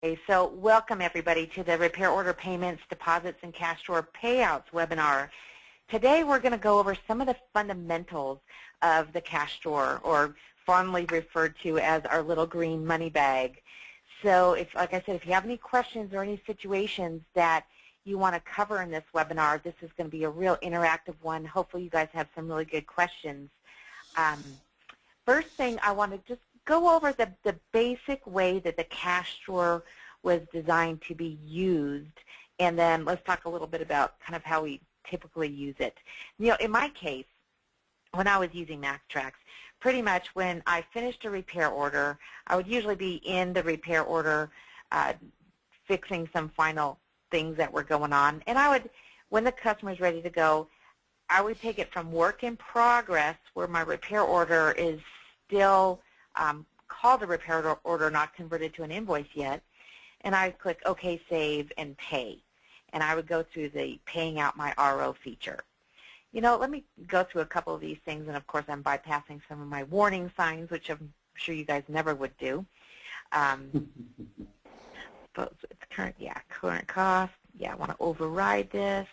Okay, so welcome everybody to the Repair Order Payments, Deposits, and Cash Drawer Payouts webinar. Today we're going to go over some of the fundamentals of the cash drawer, or fondly referred to as our little green money bag. So like I said, if you have any questions or any situations that you want to cover in this webinar, this is going to be a real interactive one. Hopefully you guys have some really good questions. First thing, I want to just go over the basic way that the cash drawer was designed to be used, and then let's talk a little bit about kind of how we typically use it. You know, in my case, when I was using MaxxTraxx, pretty much when I finished a repair order, I would usually be in the repair order fixing some final things that were going on, and I would, when the customer is ready to go, I would take it from work in progress, where my repair order is still called a repair order, not converted to an invoice yet, and I would click OK, Save, and Pay. And I would go through the Paying Out My RO feature. You know, let me go through a couple of these things, and of course I'm bypassing some of my warning signs, which I'm sure you guys never would do. But it's current cost. Yeah, I want to override this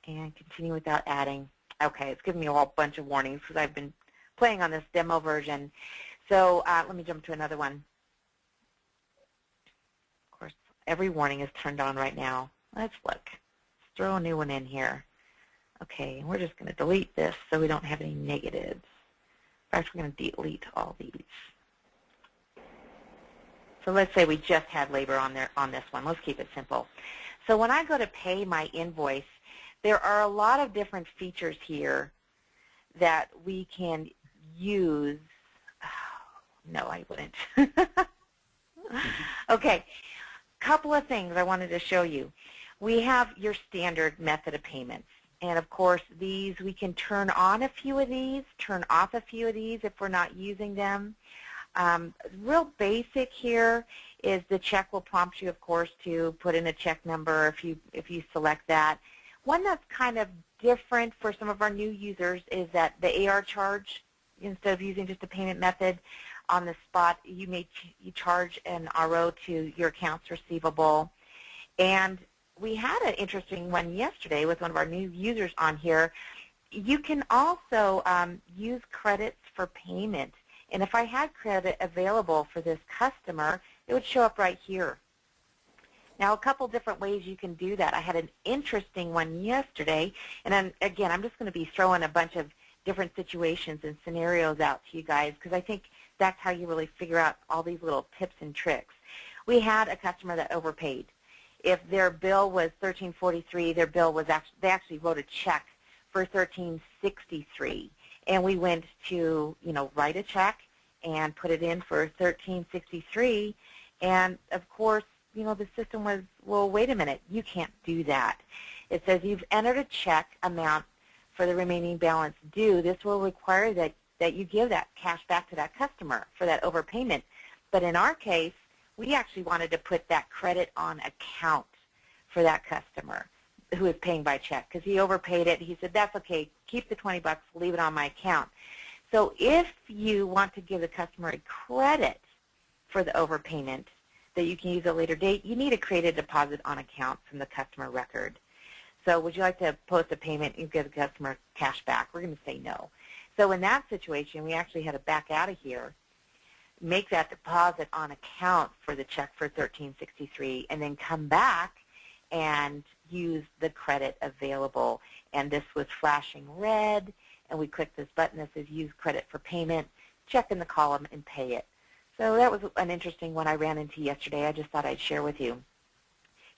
and continue without adding. Okay, it's giving me a whole bunch of warnings because I've been playing on this demo version. So let me jump to another one. Of course, every warning is turned on right now. Let's look. Let's throw a new one in here. Okay, and we're just going to delete this so we don't have any negatives. In fact, we're going to delete all these. So let's say we just had labor on this one. Let's keep it simple. So when I go to pay my invoice, there are a lot of different features here that we can use. Oh, no, I wouldn't. Okay, couple of things I wanted to show you. We have your standard method of payments. And of course, these, we can turn on a few of these, turn off a few of these if we're not using them. Real basic here is the check will prompt you, of course, to put in a check number if you select that. One that's kind of different for some of our new users is that the AR charge, instead of using just a payment method on the spot, you charge an RO to your accounts receivable. And we had an interesting one yesterday with one of our new users on here. You can also use credits for payment. And if I had credit available for this customer, it would show up right here. Now, a couple different ways you can do that. I had an interesting one yesterday, and then, again, I'm just going to be throwing a bunch of different situations and scenarios out to you guys because I think that's how you really figure out all these little tips and tricks. We had a customer that overpaid. If their bill was $13.43, their bill was they actually wrote a check for $13.63, and we went to write a check and put it in for $13.63, and of course the system was, well, wait a minute, you can't do that. It says you've entered a check amount for the remaining balance due. This will require that you give that cash back to that customer for that overpayment. But in our case, we actually wanted to put that credit on account for that customer who is paying by check because he overpaid it. He said, that's okay, keep the $20, leave it on my account. So if you want to give the customer a credit for the overpayment that you can use at a later date, you need to create a deposit on account from the customer record. So would you like to post a payment and give the customer cash back? We're going to say no. So in that situation, we actually had to back out of here, make that deposit on account for the check for $13.63, and then come back and use the credit available. And this was flashing red, and we clicked this button that says Use Credit for Payment, check in the column, and pay it. So that was an interesting one I ran into yesterday. I just thought I'd share with you.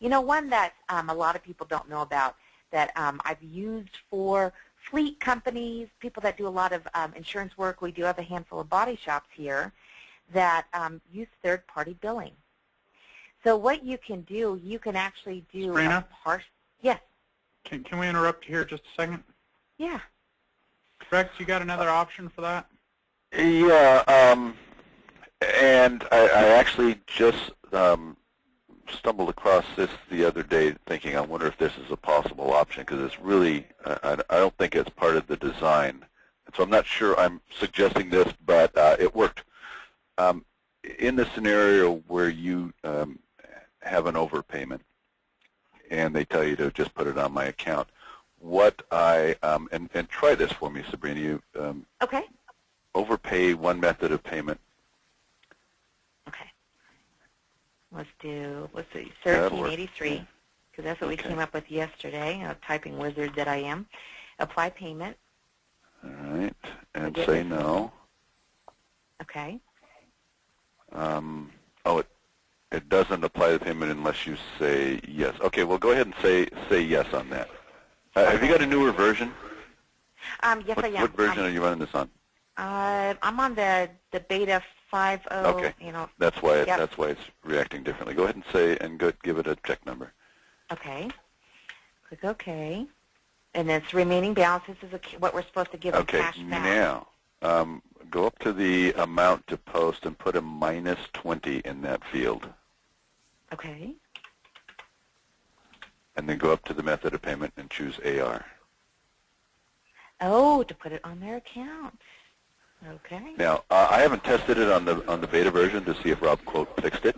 You know, one that a lot of people don't know about that I've used for fleet companies, people that do a lot of insurance work. We do have a handful of body shops here that use third-party billing. So what you can do, you can actually do Sabrina? Yes. Can we interrupt here just a second? Yeah. Rex, you got another option for that? Yeah, and I actually just stumbled across this the other day thinking, I wonder if this is a possible option because it's really, I don't think it's part of the design. So I'm not sure I'm suggesting this, but it worked. in the scenario where you have an overpayment and they tell you to just put it on my account, what and try this for me, Sabrina. You Okay. overpay one method of payment. Okay. Let's see, 1383, because that's what we came up with yesterday. Typing wizard that I am. Apply payment. All right, and say no. Okay. It doesn't apply the payment unless you say yes. Okay, well, go ahead and say yes on that. Have you got a newer version? Yes, I am. What version are you running this on? I'm on the beta 5.0. Okay, You know. that's why Yep. that's why it's reacting differently. Go ahead and say give it a check number. Okay. Click OK. And it's remaining balance. This is what we're supposed to give them cash back. Now go up to the amount to post and put a -20 in that field. Okay. And then go up to the method of payment and choose AR. Oh, to put it on their account. Okay. Now, I haven't tested it on the beta version to see if Rob quote fixed it.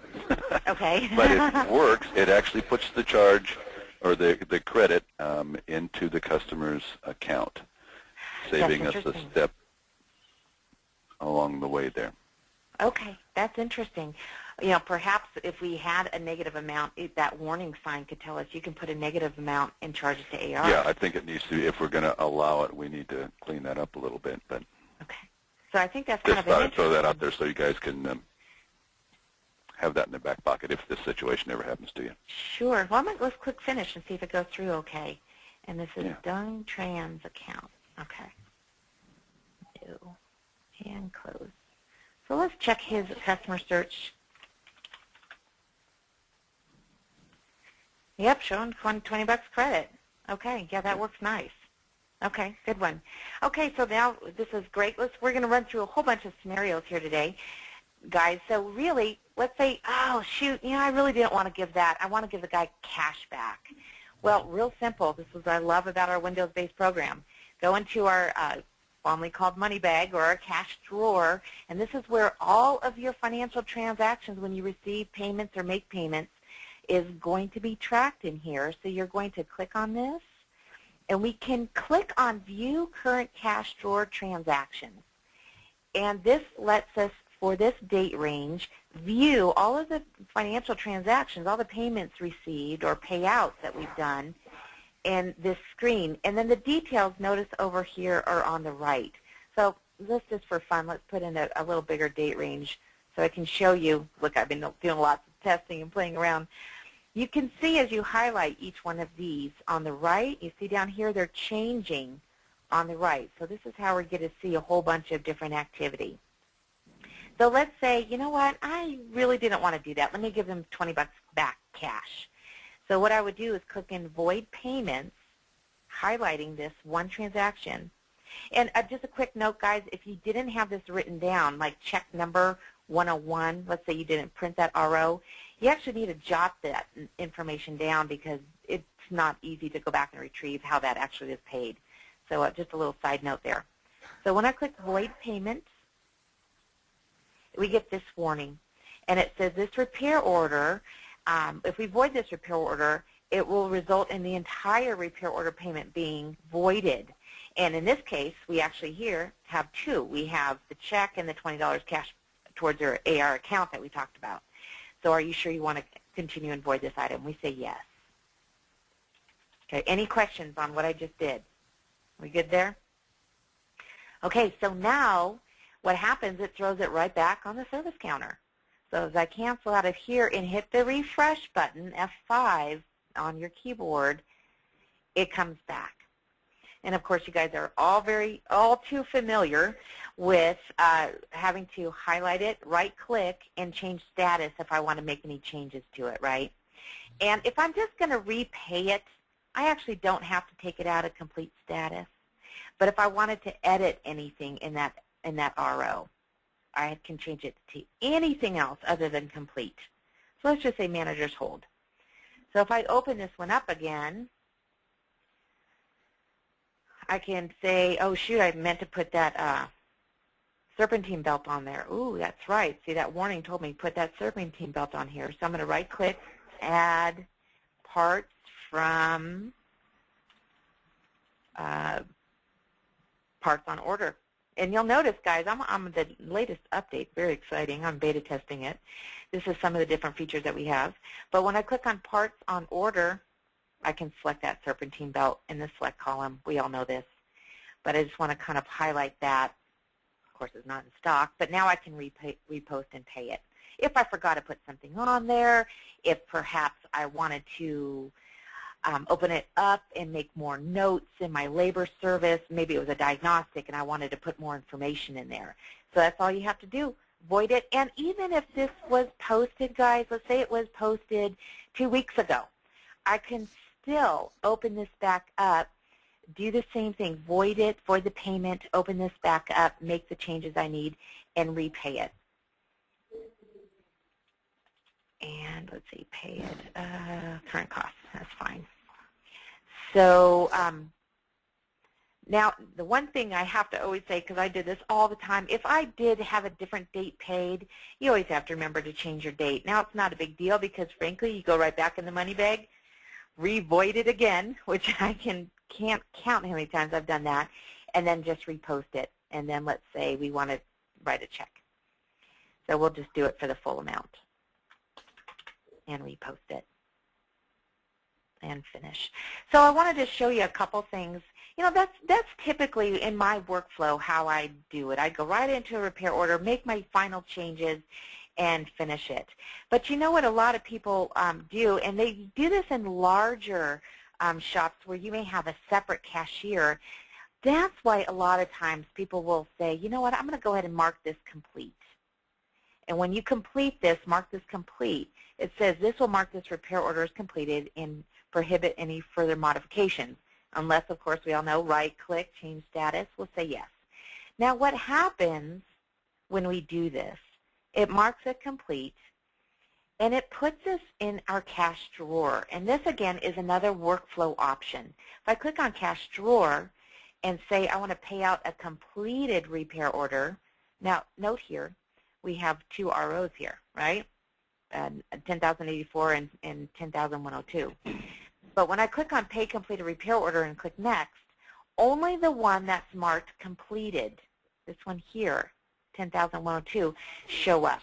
Okay. But it works. It actually puts the charge or the credit into the customer's account, saving us a step along the way there. Okay, that's interesting. You know, perhaps if we had a negative amount, that warning sign could tell us you can put a negative amount and charge it to AR. Yeah, I think it needs to. If we're going to allow it, we need to clean that up a little bit. But okay, so I think that's kind just of thought I'd throw that out there so you guys can have that in the back pocket if this situation ever happens to you. Sure. Well, let's click finish and see if it goes through okay. And this is Dung Trans account. Okay. New and close. So let's check his customer search. Yep, showing 20 bucks credit. Okay, yeah, that works nice. Okay, good one. Okay, so now this is great. We're going to run through a whole bunch of scenarios here today, guys. So really, let's say, oh, shoot, I really didn't want to give that. I want to give the guy cash back. Well, real simple. This is what I love about our Windows-based program. Go into our formerly called money bag or our cash drawer, and this is where all of your financial transactions when you receive payments or make payments is going to be tracked in here. So you're going to click on this, and we can click on View Current Cash Drawer Transactions. And this lets us, for this date range, view all of the financial transactions, all the payments received or payouts that we've done in this screen. And then the details, notice over here, are on the right. So this is for fun. Let's put in a little bigger date range so I can show you. Look, I've been doing lots of testing and playing around. You can see as you highlight each one of these on the right, you see down here they're changing on the right. So this is how we're going to see a whole bunch of different activity. So let's say, you know what, I really didn't want to do that. Let me give them 20 bucks back cash. So what I would do is click in Void Payments, highlighting this one transaction. And just a quick note, guys, if you didn't have this written down, like check number 101, let's say you didn't print that RO, you actually need to jot that information down because it's not easy to go back and retrieve how that actually is paid. So just a little side note there. So when I click Void Payments, we get this warning. And it says this repair order, if we void this repair order, it will result in the entire repair order payment being voided. And in this case, we actually here have two. We have the check and the $20 cash towards our AR account that we talked about. So are you sure you want to continue and void this item? We say yes. Okay, any questions on what I just did? We good there? Okay, so now what happens, it throws it right back on the service counter. So as I cancel out of here and hit the refresh button, F5 on your keyboard, it comes back. And of course, you guys are all too familiar with having to highlight it, right-click, and change status if I want to make any changes to it, right? And if I'm just going to repay it, I actually don't have to take it out of complete status. But if I wanted to edit anything in that RO, I can change it to anything else other than complete. So let's just say manager's hold. So if I open this one up again, I can say, oh shoot, I meant to put that serpentine belt on there. Ooh, that's right. See, that warning told me put that serpentine belt on here. So I'm going to right-click, add parts from parts on order. And you'll notice, guys, I'm the latest update. Very exciting. I'm beta testing it. This is some of the different features that we have. But when I click on parts on order, I can select that serpentine belt in the select column. We all know this. But I just want to kind of highlight that. Of course, it's not in stock, but now I can repost and pay it. If I forgot to put something on there, if perhaps I wanted to open it up and make more notes in my labor service, maybe it was a diagnostic and I wanted to put more information in there. So that's all you have to do, void it. And even if this was posted, guys, let's say it was posted 2 weeks ago, I can still open this back up, do the same thing, void it, void the payment, open this back up, make the changes I need, and repay it. And let's see, pay it, current cost, that's fine. So now the one thing I have to always say, because I did this all the time, if I did have a different date paid, you always have to remember to change your date. Now it's not a big deal because frankly you go right back in the money bag, revoid it again, which I can't count how many times I've done that, and then just repost it. And then let's say we want to write a check. So we'll just do it for the full amount and repost it and finish. So I wanted to show you a couple things. You know, that's typically in my workflow how I do it. I go right into a repair order, make my final changes, and finish it. But you know what a lot of people do, and they do this in larger shops where you may have a separate cashier. That's why a lot of times people will say, you know what, I'm going to go ahead and mark this complete. And when you complete this, mark this complete, it says this will mark this repair order as completed and prohibit any further modifications. Unless, of course, we all know, right-click, change status, we'll say yes. Now what happens when we do this, it marks it complete, and it puts us in our cash drawer. And this, again, is another workflow option. If I click on cash drawer and say I want to pay out a completed repair order, now note here, we have two ROs here, right? 10,084 and 10,102. But when I click on Pay Completed Repair Order and click Next, only the one that's marked completed, this one here, 10,102, show up.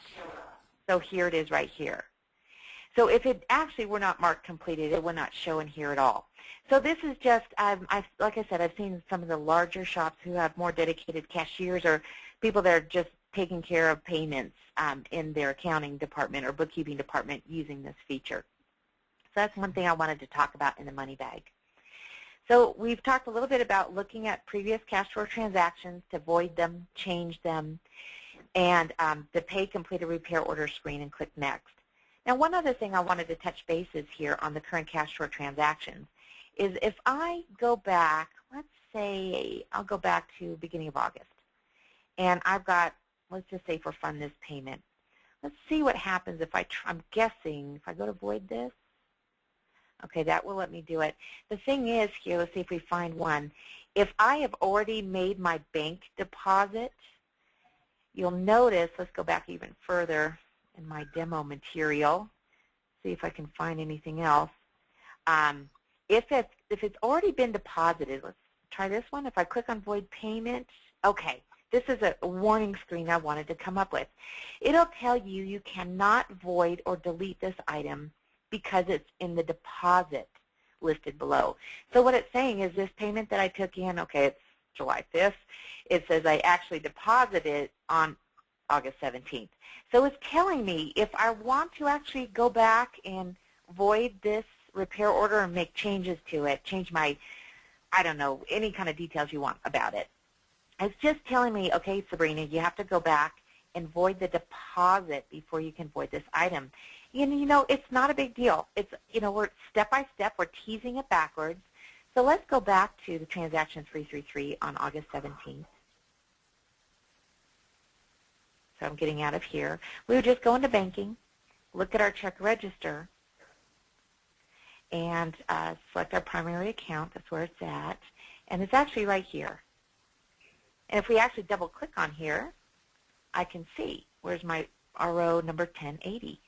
So here it is right here. So if it actually were not marked completed, it would not show in here at all. So this is just, like I said, I've seen some of the larger shops who have more dedicated cashiers or people that are just taking care of payments in their accounting department or bookkeeping department using this feature. So that's one thing I wanted to talk about in the money bag. So we've talked a little bit about looking at previous cash drawer transactions to void them, change them, and the Pay Completed Repair Order screen and click Next. Now one other thing I wanted to touch bases here on the current cash drawer transactions is if I go back, let's say I'll go back to beginning of August, and I've got, let's just say for fun, this payment. Let's see what happens if I'm guessing, if I go to void this. Okay, that will let me do it. The thing is here, let's see if we find one. If I have already made my bank deposit, you'll notice, let's go back even further in my demo material, see if I can find anything else. If it's already been deposited, let's try this one. If I click on void payment, okay, this is a warning screen I wanted to come up with. It'll tell you you cannot void or delete this item because it's in the deposit listed below. So what it's saying is this payment that I took in, okay, it's July 5th. It says I actually deposited on August 17th. So it's telling me if I want to actually go back and void this repair order and make changes to it, change my, I don't know, any kind of details you want about it. It's just telling me, okay, Sabrina, you have to go back and void the deposit before you can void this item. And, you know, it's not a big deal. It's, you know, we're step by step, we're teasing it backwards. So let's go back to the transaction 333 on August 17th. So I'm getting out of here. We would just go into banking, look at our check register, and select our primary account. That's where it's at. And it's actually right here. And if we actually double click on here, I can see where's my RO number 1080,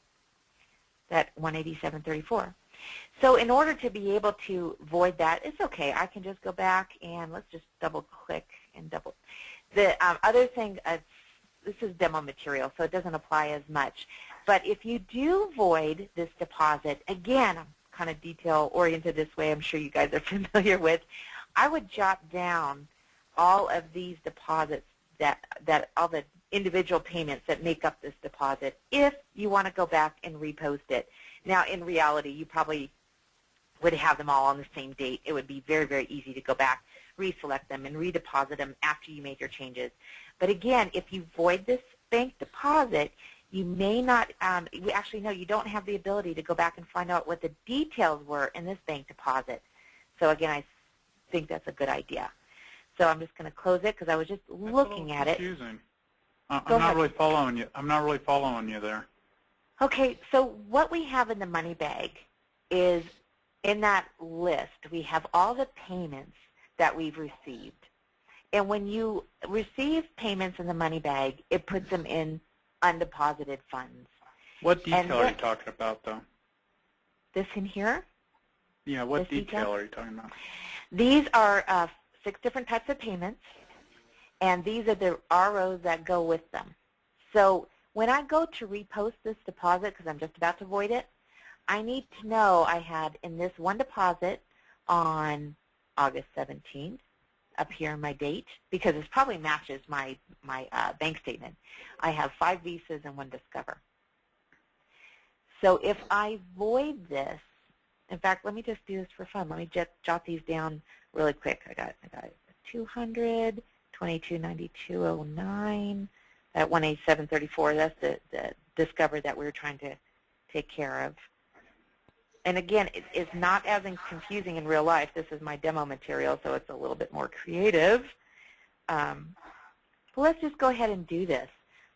that 187.34. So in order to be able to void that, it's okay. I can just go back and let's just double click and double. The other thing, this is demo material, so it doesn't apply as much. But if you do void this deposit, again, I'm kind of detail-oriented this way, I'm sure you guys are familiar with, I would jot down all of these deposits, that all the individual payments that make up this deposit if you want to go back and repost it. Now, in reality, you probably would have them all on the same date. It would be very, very easy to go back, reselect them, and redeposit them after you made your changes. But again, if you void this bank deposit, you may not, actually, no, you don't have the ability to go back and find out what the details were in this bank deposit. So again, I think that's a good idea. So I'm just going to close it because I was just looking at it. Confusing. I'm not really following you. I'm not really following you there. Okay, so what we have in the money bag is in that list, we have all the payments that we've received. And when you receive payments in the money bag, it puts them in undeposited funds. What detail are you talking about, though? This in here? Yeah, what detail are you talking about? These are 6 different types of payments, and these are the ROs that go with them. So when I go to repost this deposit, because I'm just about to void it, I need to know I had in this one deposit on August 17th, up here in my date, because this probably matches my bank statement. I have 5 Visas and 1 Discover. So if I void this, in fact, let me just do this for fun. Let me just jot these down really quick. I got 200, 2292.09, that 187.34. That's the Discover that we were trying to take care of. And again, it's not as confusing in real life. This is my demo material, so it's a little bit more creative. But let's just go ahead and do this.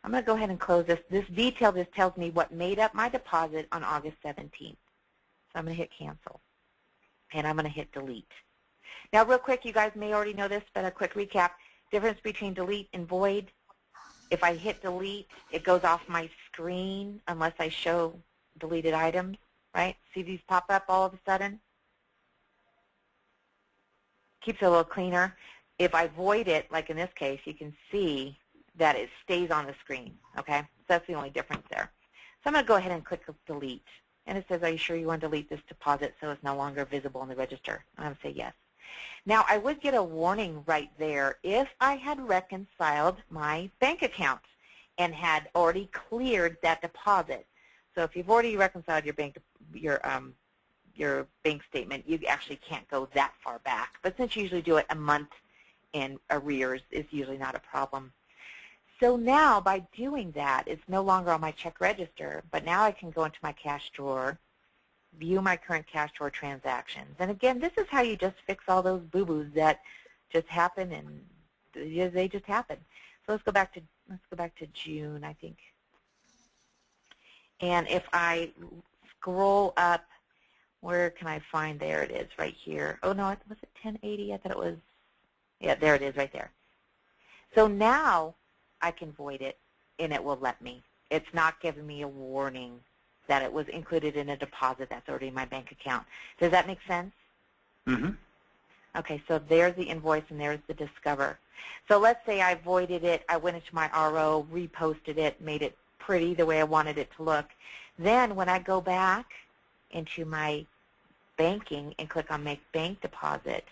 I'm going to go ahead and close this. This detail just tells me what made up my deposit on August 17th. So I'm going to hit cancel, and I'm going to hit delete. Now, real quick, you guys may already know this, but a quick recap. Difference between delete and void. If I hit delete, it goes off my screen unless I show deleted items. Right? See these pop up all of a sudden? Keeps it a little cleaner. If I void it, like in this case, you can see that it stays on the screen. Okay? So that's the only difference there. So I'm going to go ahead and click delete. And it says, are you sure you want to delete this deposit so it's no longer visible in the register? And I'm going to say yes. Now, I would get a warning right there if I had reconciled my bank account and had already cleared that deposit. So if you've already reconciled your bank statement, you actually can't go that far back. But since you usually do it a month in arrears, it's usually not a problem. So now by doing that, it's no longer on my check register, but now I can go into my cash drawer, view my current cash drawer transactions. And again, this is how you just fix all those boo-boos that just happen, and they just happen. So let's go back to June, I think. And if I scroll up, where can I find? There it is, right here. Oh, no, was it 1080? I thought it was, yeah, there it is right there. So now I can void it, and it will let me. It's not giving me a warning that it was included in a deposit that's already in my bank account. Does that make sense? Mm-hmm. Okay, so there's the invoice, and there's the Discover. So let's say I voided it. I went into my RO, reposted it, made it pretty the way I wanted it to look. Then when I go back into my banking and click on Make Bank Deposit,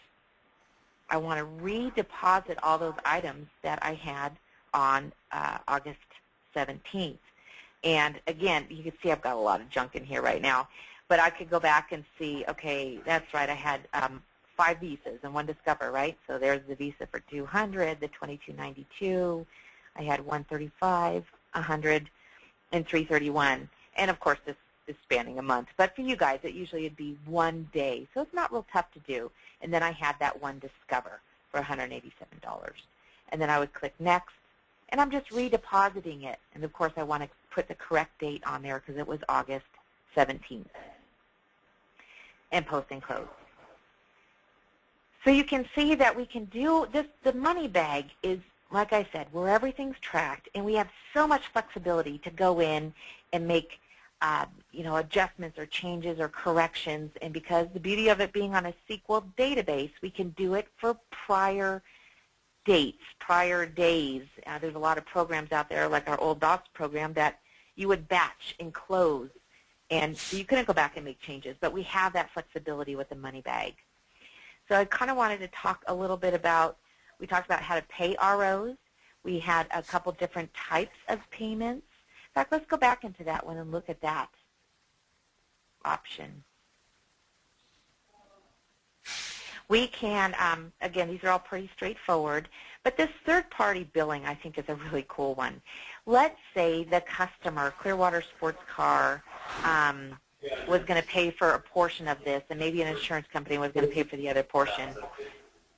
I want to redeposit all those items that I had on August 17th. And again, you can see I've got a lot of junk in here right now, but I could go back and see, okay, that's right, I had 5 Visas and 1 Discover, right? So there's the Visa for 200, the 2292. I had 135, 100, and 331. And of course, this is spanning a month. But for you guys, it usually would be 1 day. So it's not real tough to do. And then I had that 1 Discover for $187. And then I would click Next. And I'm just redepositing it. And of course, I want to put the correct date on there because it was August 17th. And post and close. So you can see that we can do this. The money bag is like I said, where everything's tracked, and we have so much flexibility to go in and make adjustments or changes or corrections. And because the beauty of it being on a SQL database, we can do it for prior dates, prior days. There's a lot of programs out there, like our old DOS program, that you would batch and close, and so you couldn't go back and make changes. But we have that flexibility with the money bag. So I kind of wanted to talk a little bit about, we talked about how to pay ROs. We had a couple different types of payments. In fact, let's go back into that one and look at that option. We can, again, these are all pretty straightforward, but this third-party billing I think is a really cool one. Let's say the customer, Clearwater Sports Car, was going to pay for a portion of this, and maybe an insurance company was going to pay for the other portion.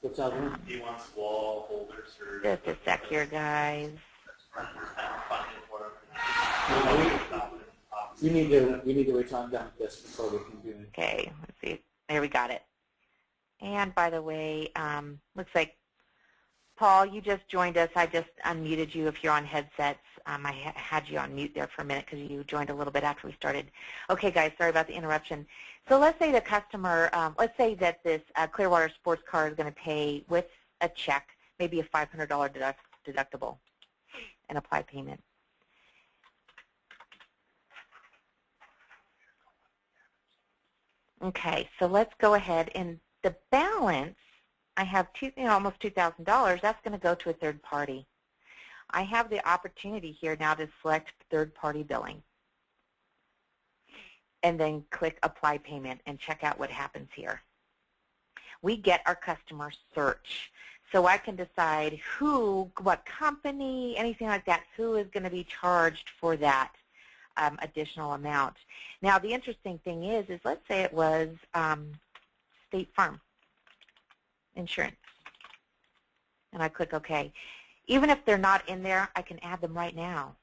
What's that one? He wants wall holders or... Just a sec here, guys. We need to wait till I'm done with this before we can do it. Okay, let's see. There, we got it. And by the way, looks like, Paul, you just joined us. I just unmuted you if you're on headsets. I had you on mute there for a minute because you joined a little bit after we started. Okay, guys, sorry about the interruption. So let's say the customer, let's say that this Clearwater Sports Car is going to pay with a check, maybe a $500 deductible, and apply payment. Okay, so let's go ahead, and the balance, I have almost $2,000. That's going to go to a third party. I have the opportunity here now to select third-party billing, and then click Apply Payment and check out what happens here. We get our customer search, so I can decide who, what company, anything like that, who is going to be charged for that additional amount. Now, the interesting thing is let's say it was State Farm Insurance, and I click OK. Even if they're not in there, I can add them right now.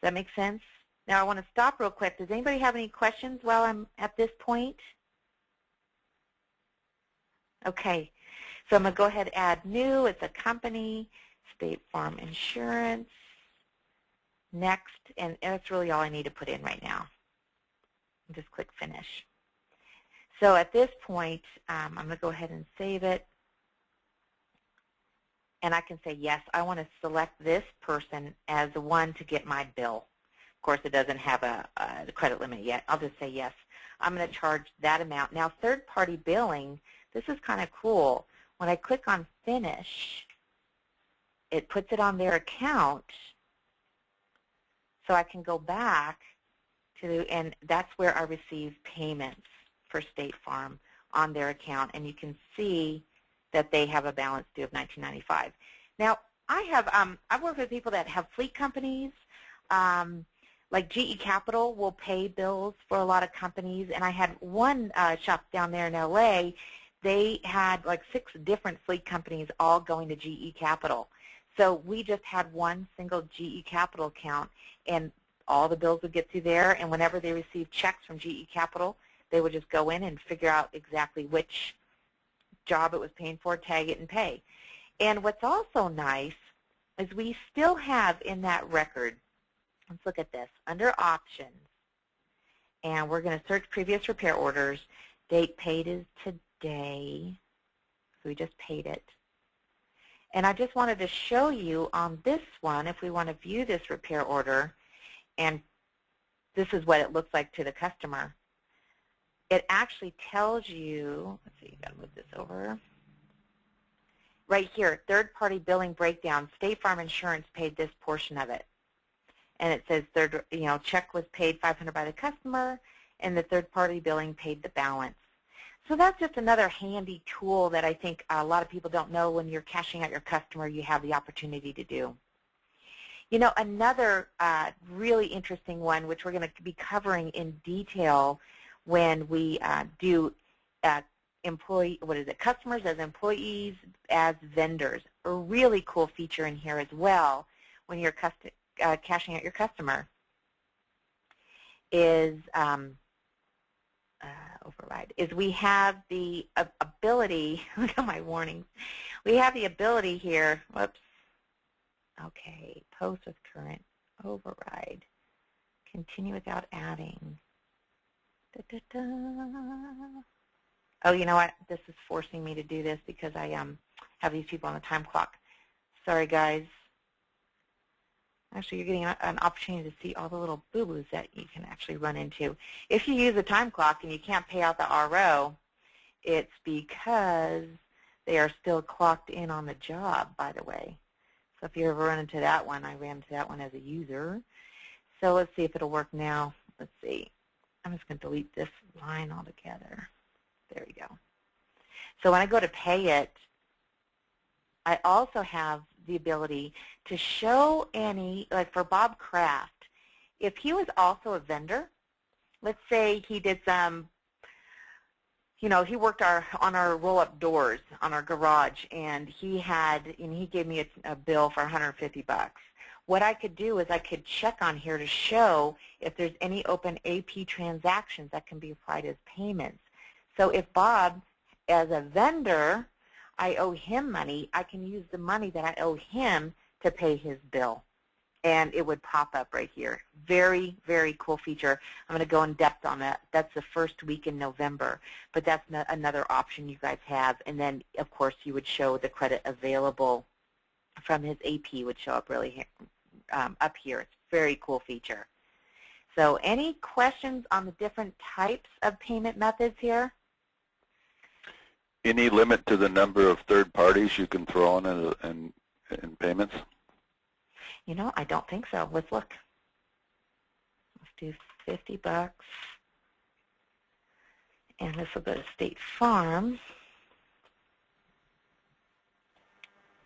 Does that make sense? Now I want to stop real quick. Does anybody have any questions while I'm at this point? Okay, so I'm going to go ahead and add new. It's a company, State Farm Insurance. Next, and that's really all I need to put in right now. Just click Finish. So at this point, I'm going to go ahead and save it. And I can say, yes, I want to select this person as the one to get my bill. Of course, it doesn't have a credit limit yet. I'll just say, yes, I'm going to charge that amount. Now, third-party billing, this is kind of cool. When I click on Finish, it puts it on their account, so I can go back to, and that's where I receive payments for State Farm on their account. And you can see that they have a balance due of $19.95. Now, I've worked with people that have fleet companies, like GE Capital will pay bills for a lot of companies, and I had one shop down there in LA. They had like 6 different fleet companies all going to GE Capital. So we just had one single GE Capital account, and all the bills would get through there, and whenever they received checks from GE Capital, they would just go in and figure out exactly which job it was paying for, tag it, and pay. And what's also nice is we still have in that record, let's look at this, under Options, and we're going to search previous repair orders. Date paid is today, so we just paid it. And I just wanted to show you on this one, if we want to view this repair order, and this is what it looks like to the customer. It actually tells you, let's see, you got to move this over. Right here, third-party billing breakdown. State Farm Insurance paid this portion of it, and it says check was paid $500 by the customer, and the third-party billing paid the balance. So that's just another handy tool that I think a lot of people don't know. When you're cashing out your customer, you have the opportunity to do. Another really interesting one, which we're going to be covering in detail when we do customers as employees, as vendors. A really cool feature in here as well when you're cashing out your customer is override, is we have the ability, look at my warnings, we have the ability here, whoops, Okay, post with current, override, continue without adding. Da, da, da. Oh, you know what? This is forcing me to do this because I have these people on the time clock. Sorry, guys. Actually, you're getting an opportunity to see all the little boo-boos that you can actually run into. If you use a time clock and you can't pay out the RO, it's because they are still clocked in on the job, by the way. So if you ever run into that one, I ran into that one as a user. So let's see if it'll work now. Let's see. I'm just going to delete this line altogether. There we go. So when I go to pay it, I also have the ability to show any, like for Bob Kraft, if he was also a vendor, let's say he did some, you know, he worked on our roll-up doors on our garage, and he gave me a bill for $150. What I could do is I could check on here to show if there's any open AP transactions that can be applied as payments. So if Bob, as a vendor, I owe him money, I can use the money that I owe him to pay his bill. And it would pop up right here. Very, very cool feature. I'm going to go in depth on that. That's the first week in November. But that's another option you guys have. And then, of course, you would show the credit available from his AP would show up really up here. It's a very cool feature. So any questions on the different types of payment methods here? Any limit to the number of third parties you can throw on in payments? You know, I don't think so. Let's look. Let's do $50. And this will go to State Farm.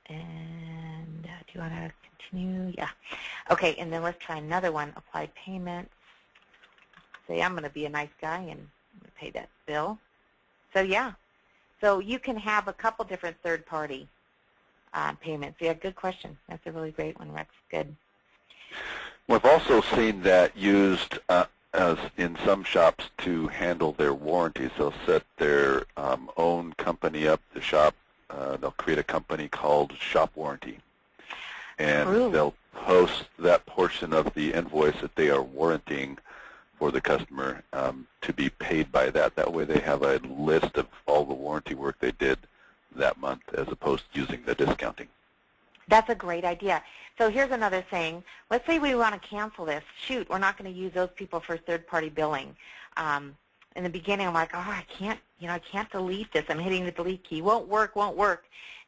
And do you want to continue? Yeah. Okay, and then let's try another one, apply payments. Say I'm going to be a nice guy and I'm going to pay that bill. So, yeah. So you can have a couple different third-party payments. Yeah, good question. That's a really great one, Rex. Good. We've also seen that used as in some shops to handle their warranties. They'll set their own company up, the shop. They'll create a company called Shop Warranty. And True. They'll post that portion of the invoice that they are warranting for the customer to be paid by that. That way they have a list of all the warranty work they did that month as opposed to using the discounting. That's a great idea. So here's another thing. Let's say we want to cancel this. Shoot, we're not going to use those people for third-party billing. In the beginning, I'm like, oh, I can't delete this. I'm hitting the delete key. Won't work.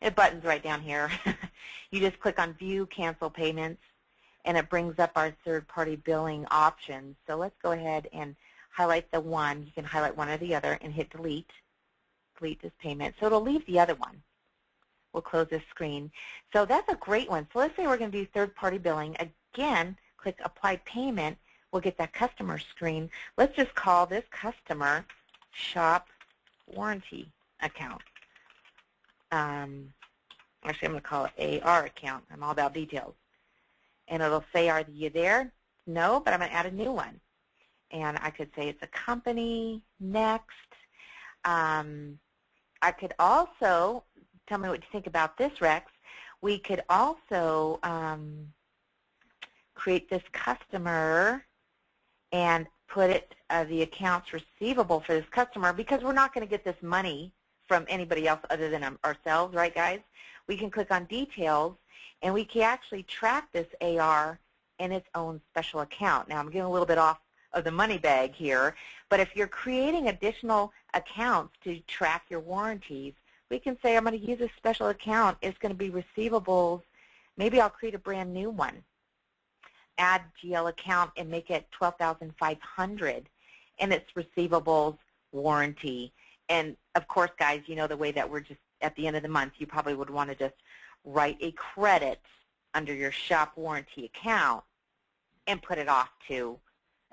The button's right down here. You just click on View, Cancel Payments, and it brings up our third-party billing options. So let's go ahead and highlight the one. You can highlight one or the other and hit Delete. Delete this payment. So it'll leave the other one. We'll close this screen. So that's a great one. So let's say we're going to do third-party billing. Again, click Apply Payment. We'll get that customer screen. Let's just call this customer Shop Warranty Account. Actually, I'm going to call it AR account. I'm all about details. And it'll say, are you there? No, but I'm going to add a new one. And I could say it's a company, next. I could also, tell me what you think about this, Rex. We could also create this customer and put it the accounts receivable for this customer, because we're not going to get this money from anybody else other than ourselves, right, guys? We can click on Details, and we can actually track this AR in its own special account. Now, I'm getting a little bit off of the money bag here, but if you're creating additional accounts to track your warranties, we can say I'm going to use a special account. It's going to be receivables. Maybe I'll create a brand new one. Add GL account and make it $12,500, and it's receivables warranty. And of course, guys, you know the way that we're just at the end of the month, you probably would want to just write a credit under your shop warranty account and put it off to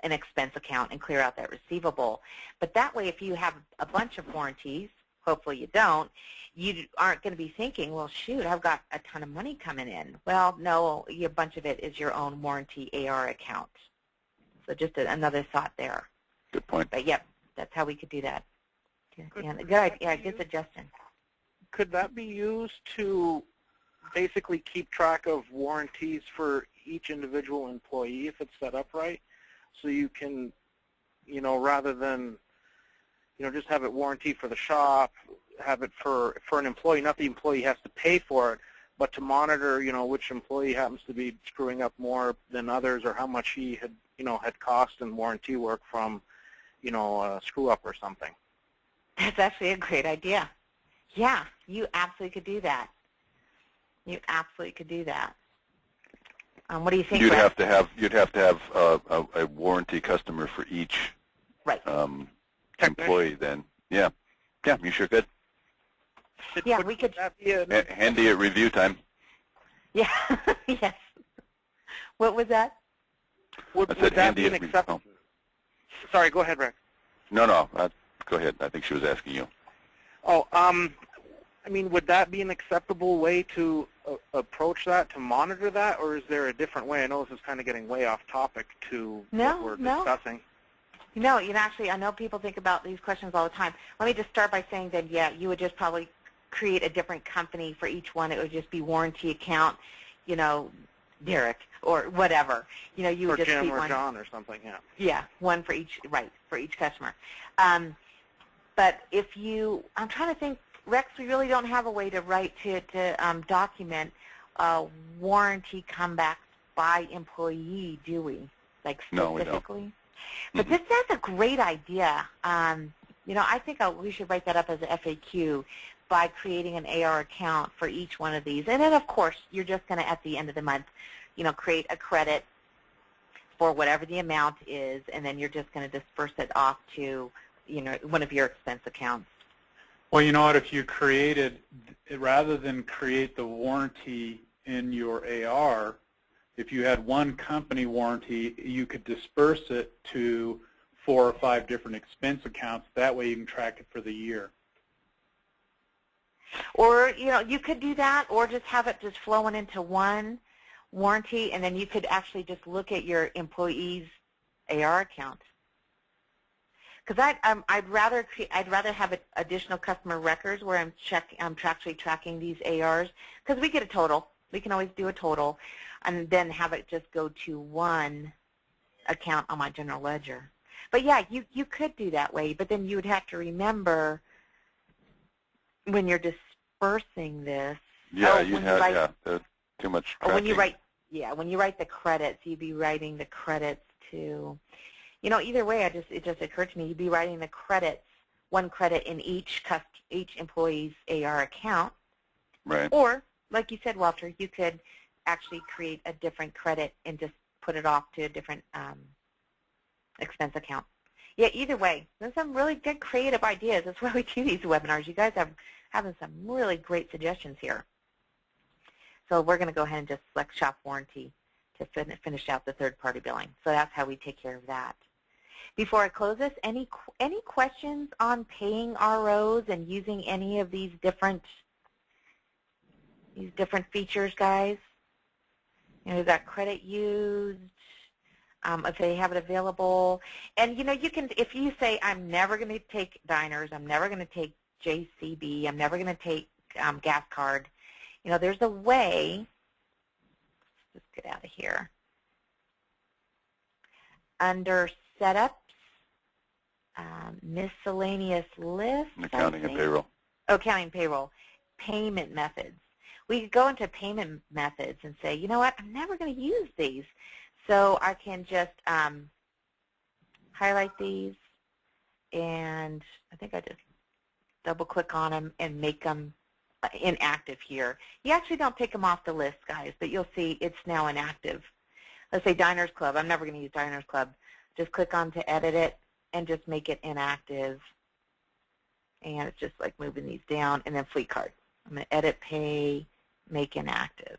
an expense account and clear out that receivable. But that way, if you have a bunch of warranties, hopefully you don't, you aren't going to be thinking, well, shoot, I've got a ton of money coming in. Well, no, a bunch of it is your own warranty AR account. So just another thought there. Good point. But, yep, that's how we could do that. Good suggestion. Could that be used to basically keep track of warranties for each individual employee if it's set up right. So you can, rather than, just have it warranty for the shop, have it for an employee. Not the employee has to pay for it, but to monitor, which employee happens to be screwing up more than others, or how much he had, had cost in warranty work from, a screw up or something. That's actually a great idea. Yeah, you absolutely could do that. You absolutely could do that. What do you think? You'd have to have a warranty customer for each employee. Then, yeah, you sure could. Yeah, we could. Handy at review time. Yeah, yes. What was that? Would that be an acceptable? Sorry, go ahead, Rex. No, go ahead. I think she was asking you. Oh, would that be an acceptable way to approach that, to monitor that, or is there a different way? I know this is kind of getting way off topic to what we're discussing. No, actually, I know people think about these questions all the time. Let me just start by saying that, yeah, you would just probably create a different company for each one. It would just be warranty account, Derek, or whatever. You would just Jim create or one. John or something, yeah. Yeah, one for each, for each customer. But if I'm trying to think, Rex, we really don't have a way to write to document warranty comebacks by employee, do we? Like specifically? No, we don't. But that's a great idea. I think we should write that up as an FAQ by creating an AR account for each one of these. And then, of course, you're just going to, at the end of the month, create a credit for whatever the amount is, and then you're just going to disperse it off to, one of your expense accounts. Well, you know what? If you created, rather than create the warranty in your AR, if you had one company warranty, you could disperse it to 4 or 5 different expense accounts. That way you can track it for the year. Or, you could do that, or just have it just flowing into one warranty, and then you could actually just look at your employee's AR account. Because I'd rather have additional customer records where I'm actually tracking these ARs, because we get a total. We can always do a total, and then have it just go to one account on my general ledger. But yeah, you could do that way, but then you would have to remember when you're dispersing this. Yeah, too much tracking. When you write the credits, you'd be writing the credits to, either way, it just occurred to me, you'd be writing the credits, one credit in each employee's AR account. Right. Or, like you said, Walter, you could actually create a different credit and just put it off to a different expense account. Yeah, either way, there's some really good creative ideas. That's why we do these webinars. You guys are having some really great suggestions here. So we're going to go ahead and just select shop warranty to finish out the third-party billing. So that's how we take care of that. Before I close this, any questions on paying ROs and using any of these different features, guys? We've got credit used, if they have it available. And, you can, if you say, I'm never going to take diners, I'm never going to take JCB, I'm never going to take gas card, there's a way. Let's just get out of here. Under setups, miscellaneous lists. Accounting and payroll. Oh, accounting and payroll. Payment methods. We could go into payment methods and say, you know what, I'm never going to use these. So I can just highlight these, and I think I just double-click on them and make them inactive here. You actually don't take them off the list, guys, but you'll see it's now inactive. Let's say Diners Club. I'm never going to use Diners Club. Just click on to edit it and just make it inactive. And it's just like moving these down, and then Fleet Card. I'm going to edit, pay, make inactive.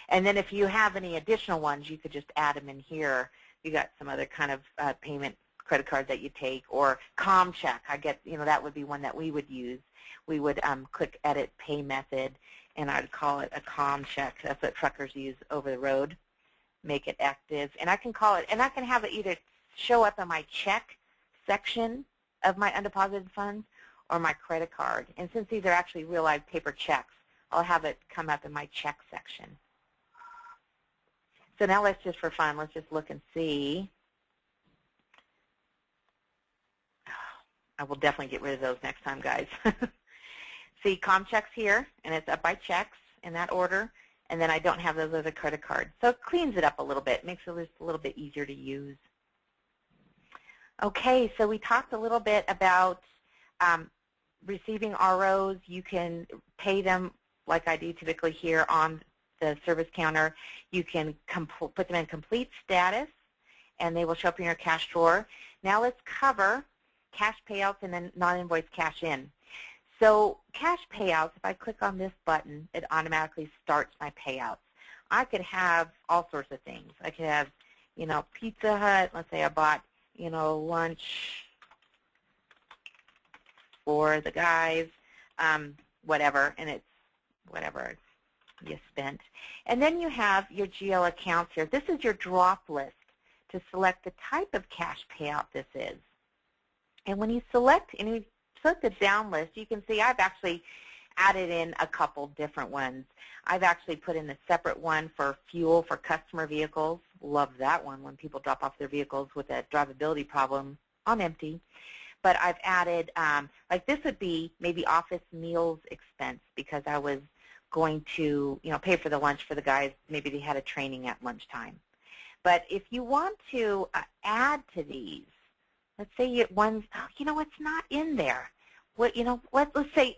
And then if you have any additional ones, you could just add them in here. You got some other kind of payment credit card that you take, or ComCheck. That would be one that we would use. We would click Edit Pay Method, and I'd call it a ComCheck. That's what truckers use over the road. Make it active, and I can call it, and I can have it either show up in my check section of my undeposited funds or my credit card. And since these are actually real live paper checks, I'll have it come up in my check section. So now let's just, for fun, let's just look and see. I will definitely get rid of those next time, guys. See, checks here, and it's up by checks in that order, and then I don't have those other credit cards. So it cleans it up a little bit, makes it just a little bit easier to use. Okay, so we talked a little bit about receiving ROs. You can pay them like I do typically here on the service counter. You can put them in complete status, and they will show up in your cash drawer. Now let's cover cash payouts and then non-invoice cash in. So cash payouts, if I click on this button, it automatically starts my payouts. I could have all sorts of things. I could have, Pizza Hut. Let's say I bought, lunch for the guys, whatever, and it's whatever you spent. And then you have your GL accounts here. This is your drop list to select the type of cash payout this is. And when you select the down list, you can see I've actually added in a couple different ones. I've actually put in a separate one for fuel for customer vehicles. Love that one when people drop off their vehicles with a drivability problem on empty. But I've added, like this would be maybe office meals expense because I was going to, pay for the lunch for the guys. Maybe they had a training at lunchtime. But if you want to add to these, let's say one's, it's not in there. Let's say,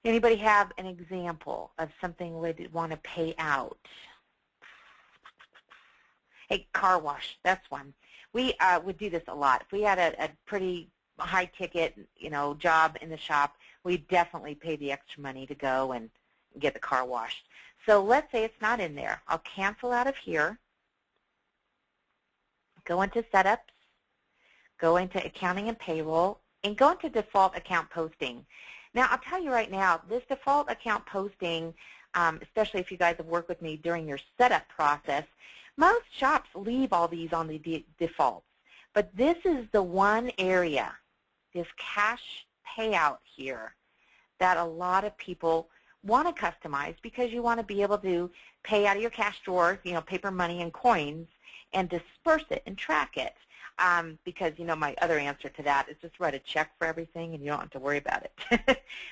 anybody have an example of something we'd want to pay out? Hey, car wash, that's one. We would do this a lot. If we had a pretty high ticket, job in the shop, we'd definitely pay the extra money to go and get the car washed. So let's say it's not in there. I'll cancel out of here, go into setups, go into accounting and payroll, and go into default account posting. Now, I'll tell you right now, this default account posting, especially if you guys have worked with me during your setup process, most shops leave all these on the defaults. But this is the one area, this cash payout here, that a lot of people want to customize because you want to be able to pay out of your cash drawers, paper money and coins, and disperse it and track it. Because, my other answer to that is just write a check for everything and you don't have to worry about it.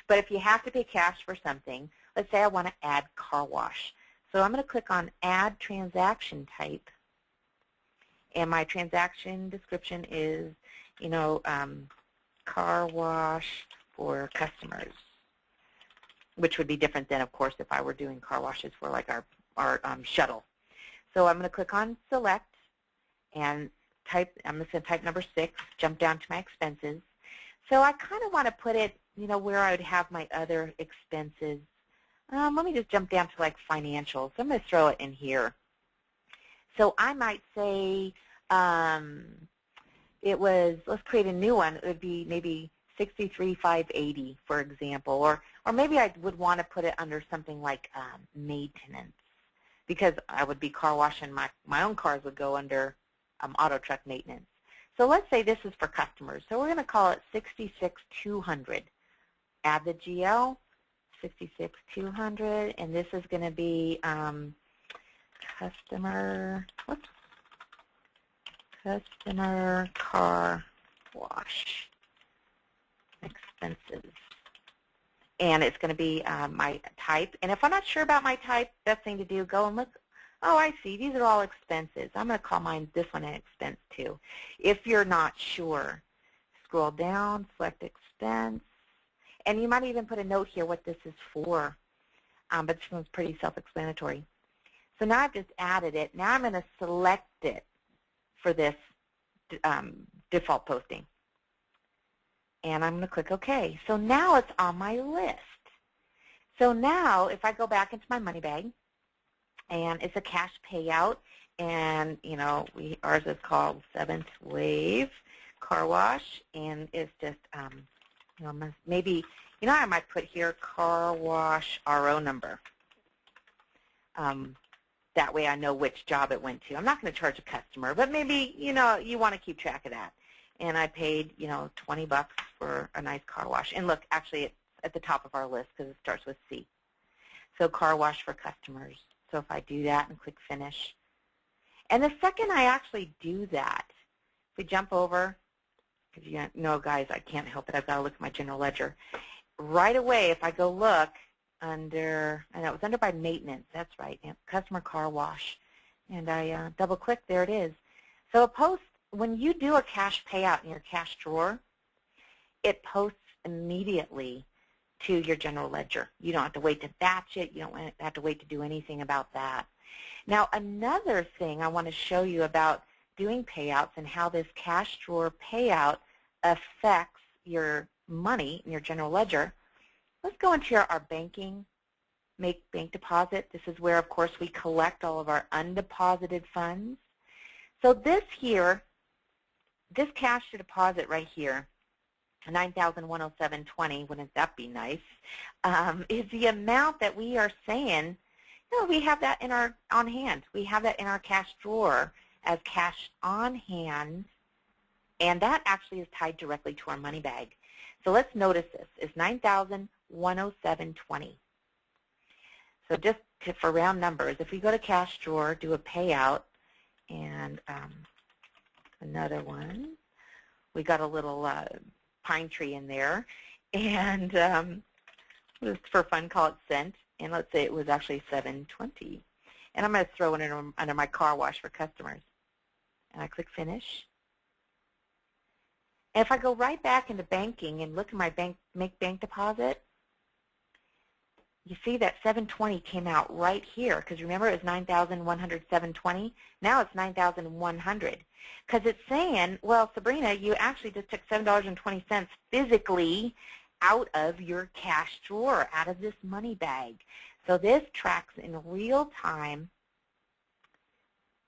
But if you have to pay cash for something, let's say I want to add car wash. So I'm going to click on Add Transaction Type, and my transaction description is, car wash for customers, which would be different than, of course, if I were doing car washes for like our shuttle. So I'm going to click on Select and I'm just going to type number 6, jump down to my expenses. So I kind of want to put it, where I would have my other expenses. Let me just jump down to like financials. I'm going to throw it in here. So I might say it was, let's create a new one. It would be maybe $63,580, for example, or maybe I would want to put it under something like maintenance, because I would be car washing my own cars would go under auto truck maintenance. So let's say this is for customers. So we're going to call it $66,200. Add the GL, $66,200, and this is going to be customer car wash expenses. And it's going to be my type. And if I'm not sure about my type, best thing to do, go and look. Oh, I see. These are all expenses. I'm going to call this one an expense too. If you're not sure, scroll down, select expense. And you might even put a note here what this is for. But this one's pretty self-explanatory. So now I've just added it. Now I'm going to select it for this default posting. And I'm going to click OK. So now it's on my list. So now if I go back into my money bag, and it's a cash payout, and ours is called 7th Wave Car Wash, and it's just maybe I might put here car wash RO number. That way I know which job it went to. I'm not going to charge a customer, but maybe you want to keep track of that. And I paid $20 for a nice car wash. And look, actually at the top of our list because it starts with C. So car wash for customers. So if I do that and click Finish. And the second I actually do that, if we jump over, because you know, guys, I can't help it. I've got to look at my general ledger. Right away, if I go look under, I know it was under by maintenance. That's right, customer car wash. And I double-click. There it is. So when you do a cash payout in your cash drawer, it posts immediately to your general ledger. You don't have to wait to batch it. You don't have to wait to do anything about that. Now, another thing I want to show you about doing payouts and how this cash drawer payout affects your money in your general ledger. Let's go into our banking, make bank deposit. This is where, of course, we collect all of our undeposited funds. So this here, this cash to deposit right here, $9,107.20, wouldn't that be nice, is the amount that we are saying, you know, we have that in our on hand. We have that in our cash drawer as cash on hand, and that actually is tied directly to our money bag. So let's notice this. It's $9,107.20. So just for round numbers, if we go to cash drawer, do a payout, and another one, we got a little pine tree in there, and just for fun, call it cent, and let's say it was actually $7.20. And I'm going to throw it under my car wash for customers. And I click Finish. And if I go right back into banking and look at my make bank deposit, you see that $7.20 came out right here, because remember it was $9,107.20. Now it's $9,100, because it's saying, well, Sabrina, you actually just took $7.20 physically out of your cash drawer, out of this money bag. So this tracks in real time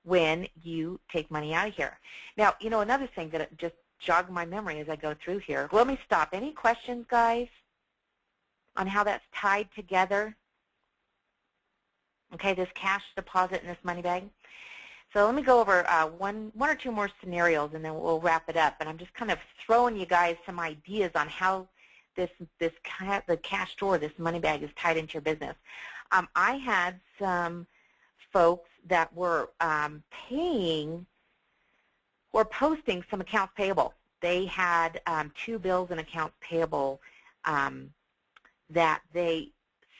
when you take money out of here. Now, you know, another thing that just jogged my memory as I go through here. Let me stop. Any questions, guys, on how that's tied together? Okay, this cash deposit in this money bag. So let me go over one or two more scenarios, and then we'll wrap it up. And I'm just kind of throwing you guys some ideas on how the cash drawer, this money bag, is tied into your business. I had some folks that were posting some accounts payable. They had 2 bills in accounts payable that they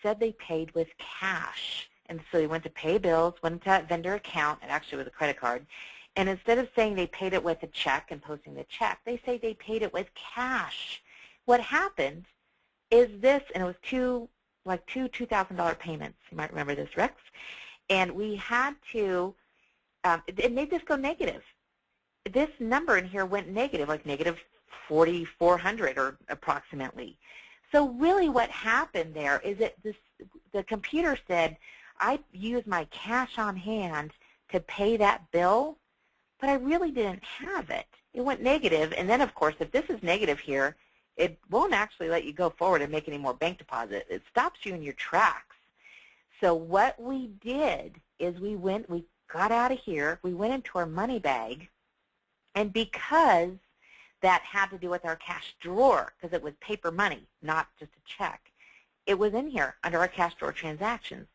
said they paid with cash. And so they went to pay bills, went into that vendor account, it actually was a credit card, and instead of saying they paid it with a check and posting the check, they say they paid it with cash. What happened is this, and it was two $2,000 payments. You might remember this, Rex. And we had to, it made this go negative. This number in here went negative, like negative 4,400 or approximately. So really what happened there is that the computer said, I used my cash on hand to pay that bill, but I really didn't have it. It went negative, and then, of course, if this is negative here, it won't actually let you go forward and make any more bank deposit. It stops you in your tracks. So what we did is we got out of here, we went into our money bag, and because that had to do with our cash drawer, because it was paper money, not just a check, it was in here under our cash drawer transactions.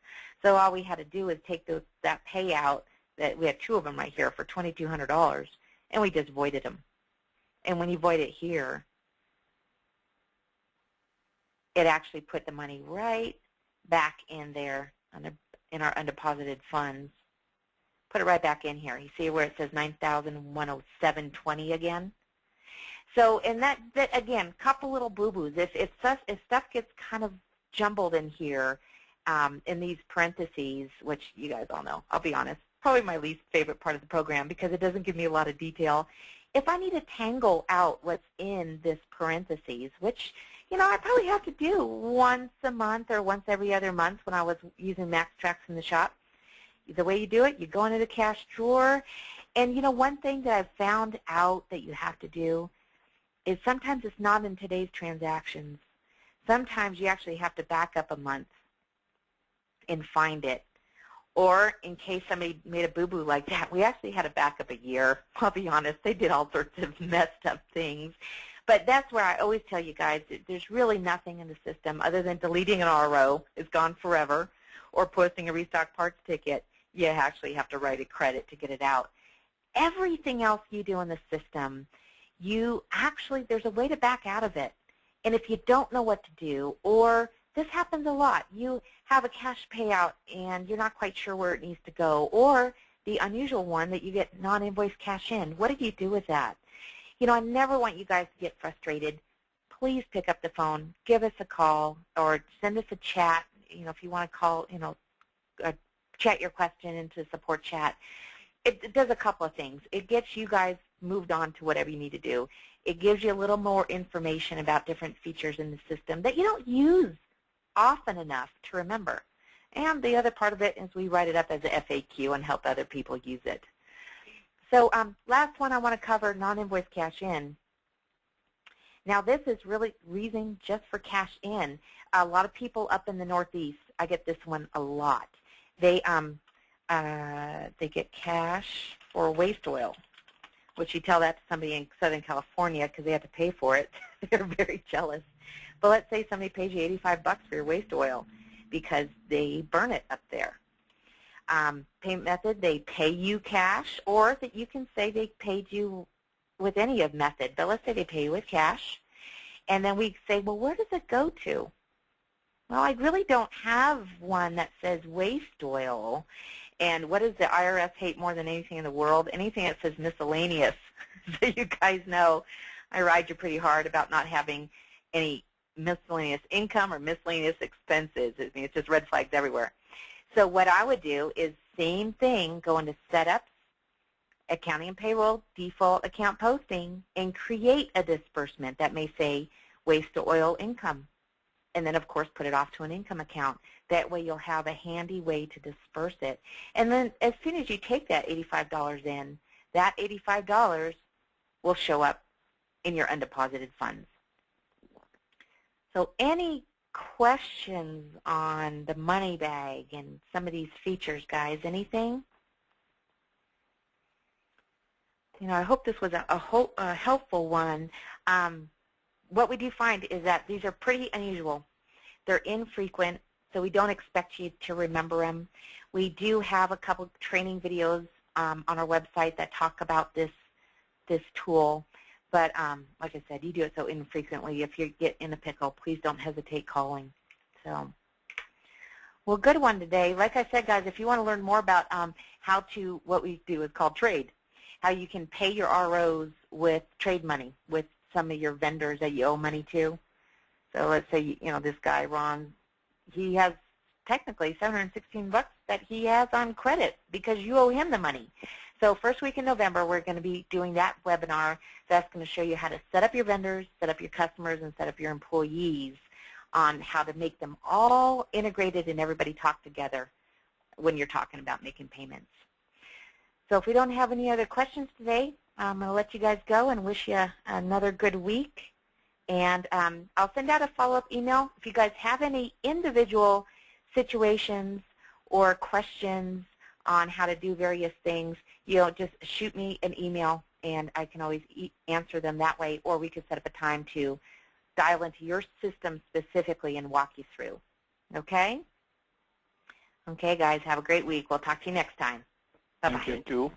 So all we had to do is take that payout, that we had 2 of them right here for $2,200, and we just voided them. And when you void it here, it actually put the money right back in there in our undeposited funds. Put it right back in here. You see where it says $9,107.20 again? So, and that again, couple little boo-boos. If stuff gets kind of jumbled in here, in these parentheses, which you guys all know, I'll be honest, probably my least favorite part of the program because it doesn't give me a lot of detail. If I need to tangle out what's in this parentheses, which, you know, I probably have to do once a month or once every other month when I was using MaxxTraxx in the shop, the way you do it, you go into the cash drawer. And, you know, one thing that I've found out that you have to do is sometimes it's not in today's transactions. Sometimes you actually have to back up a month and find it. Or in case somebody made a boo-boo like that, we actually had to back up a year. I'll be honest, they did all sorts of messed up things. But that's where I always tell you guys that there's really nothing in the system other than deleting an RO, it's gone forever, or posting a restock parts ticket. You actually have to write a credit to get it out. Everything else you do in the system, there's a way to back out of it. And if you don't know what to do, or this happens a lot, you have a cash payout and you're not quite sure where it needs to go, or the unusual one that you get non-invoice cash in. What do you do with that? You know, I never want you guys to get frustrated. Please pick up the phone, give us a call, or send us a chat. You know, if you want to call, chat your question into support chat. It does a couple of things. It gets you guys moved on to whatever you need to do. It gives you a little more information about different features in the system that you don't use often enough to remember. And the other part of it is we write it up as a FAQ and help other people use it. So last one I want to cover, non-invoice cash in. Now this is really reason just for cash in. A lot of people up in the Northeast, I get this one a lot. They get cash for waste oil, which you tell that to somebody in Southern California because they have to pay for it. They're very jealous. But let's say somebody pays you $85 for your waste oil because they burn it up there. Payment method, they pay you cash, or that you can say they paid you with any of method. But let's say they pay you with cash. And then we say, well, where does it go to? Well, I really don't have one that says waste oil. And what does the IRS hate more than anything in the world? Anything that says miscellaneous. So you guys know I ride you pretty hard about not having any miscellaneous income or miscellaneous expenses. I mean, it's just red flags everywhere. So what I would do is same thing, go into setups, accounting and payroll, default account posting, and create a disbursement that may say waste oil income. And then, of course, put it off to an income account. That way you'll have a handy way to disperse it. And then as soon as you take that $85 in, that $85 will show up in your undeposited funds. So any questions on the money bag and some of these features, guys? Anything? You know, I hope this was a helpful one. What we do find is that these are pretty unusual. They're infrequent, so we don't expect you to remember them. We do have a couple training videos on our website that talk about this tool. But like I said, you do it so infrequently. If you get in a pickle, please don't hesitate calling. So, well, good one today. Like I said, guys, if you want to learn more about what we do is called trade, how you can pay your ROs with trade money, with some of your vendors that you owe money to. So let's say, this guy, Ron, he has technically $716 that he has on credit because you owe him the money. So first week in November, we're going to be doing that webinar. That's going to show you how to set up your vendors, set up your customers, and set up your employees on how to make them all integrated and everybody talk together when you're talking about making payments. So if we don't have any other questions today, I'm going to let you guys go and wish you another good week. And I'll send out a follow-up email. If you guys have any individual situations or questions on how to do various things, just shoot me an email, and I can always answer them that way, or we could set up a time to dial into your system specifically and walk you through. Okay? Okay, guys, have a great week. We'll talk to you next time. Bye-bye. Thank you.